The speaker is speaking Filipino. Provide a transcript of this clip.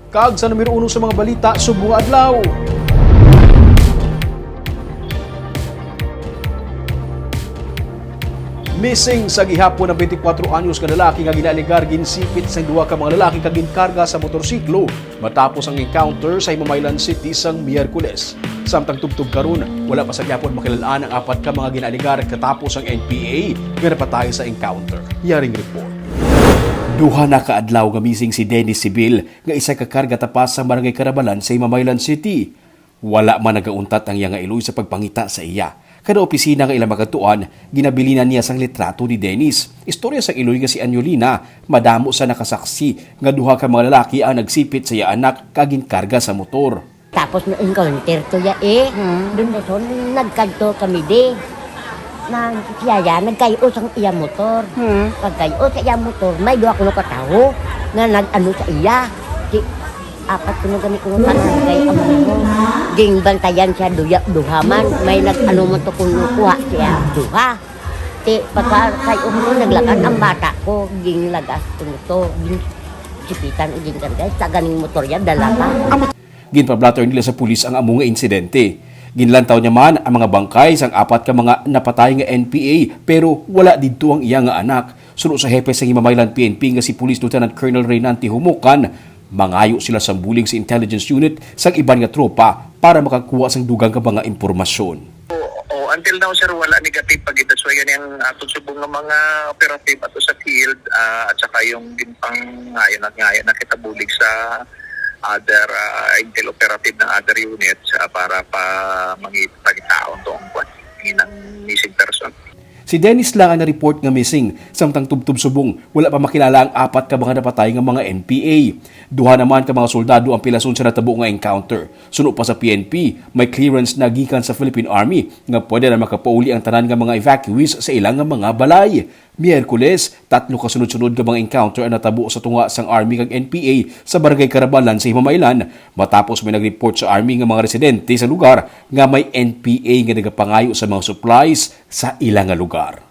Kag sa numero 1 sa mga balita subong adlaw. Missing sa gihapon ng 24 anyos ka lalaki nga ginaligar ginsipit sa duha ka mga lalaki kag ginkarga sa motorsiklo matapos ang encounter sa Himamaylan City sang Miyerkules. Samtang tubtub karon, wala pa sa gihapon makilalaan ang apat ka mga ginaligar katapos ang NPA nga napatay sa encounter. Yaring report. Duha na kaadlaw nga missing si Dennis Sibil nga isa ka karga tapas sa Barangay Carabalan sa Himamaylan City. Wala man nagauntat ang iya nga iloy sa pagpangita sa iya. Kada opisina nga ilang magatuan, ginabilinan niya sang litrato ni Dennis. Istorya sa iloy nga si Anyolina, madamo sa nakasaksi nga duha ka mga lalaki ang nagsipit sa iya anak kagin karga sa motor. Tapos na encounter to ya Doon na son, nagkanto kami di. Nang kiyaya, nagkayo sang iya motor. Pagkayo sa iya motor, may duha ko katao nga nag-ano sa iya. Apat kuno kami kuno kay amo mo. Ding bantayan siya duha man, may nag-ano mo to kuno kuha siya duha. Pagka kay umo naglakan ang bata ko, ging lagas kuno to, ging sipitan ging karga sa ganing motor yan dala pa. Ginpablatter nila sa pulis ang among nga insidente. Ginlantaw niya man ang mga bangkay sang apat ka mga napatay nga NPA pero wala didto ang iya nga anak. Suno sa hepe sa Himamaylan PNP nga si Police Lieutenant Colonel Reynanti Humukan, mangayo sila sa buling sa intelligence unit sa iban nga tropa para makakuha sang dugang ka mga impormasyon. Until now sir, wala negative pagita. So yan yung atong subong ng mga operative ato sa field at saka yung ginpang ngayon at ngayon nakita bulig sa other intel operative ng other units para pa mangipagitaon to ang ng missing person. Si Dennis lang ang na-report nga missing, samtang tubtub subong wala pa makilala ang apat ka mga napatay nga mga NPA. Duha naman ka mga soldado ang pilason sa natabo nga encounter. Suno pa sa PNP, may clearance na gikan sa Philippine Army nga pwede na makapauli ang tanan nga mga evacuees sa ilang nga mga balay. Miyerkules, 3 kasunod-sunod nga mga encounter ang natabo sa tunga sang Army kag NPA sa Barangay Carabalan sa Himamaylan matapos may nag-report sa Army nga mga residente sa lugar nga may NPA nga nagapangayo sa mga supplies sa ilang nga lugar.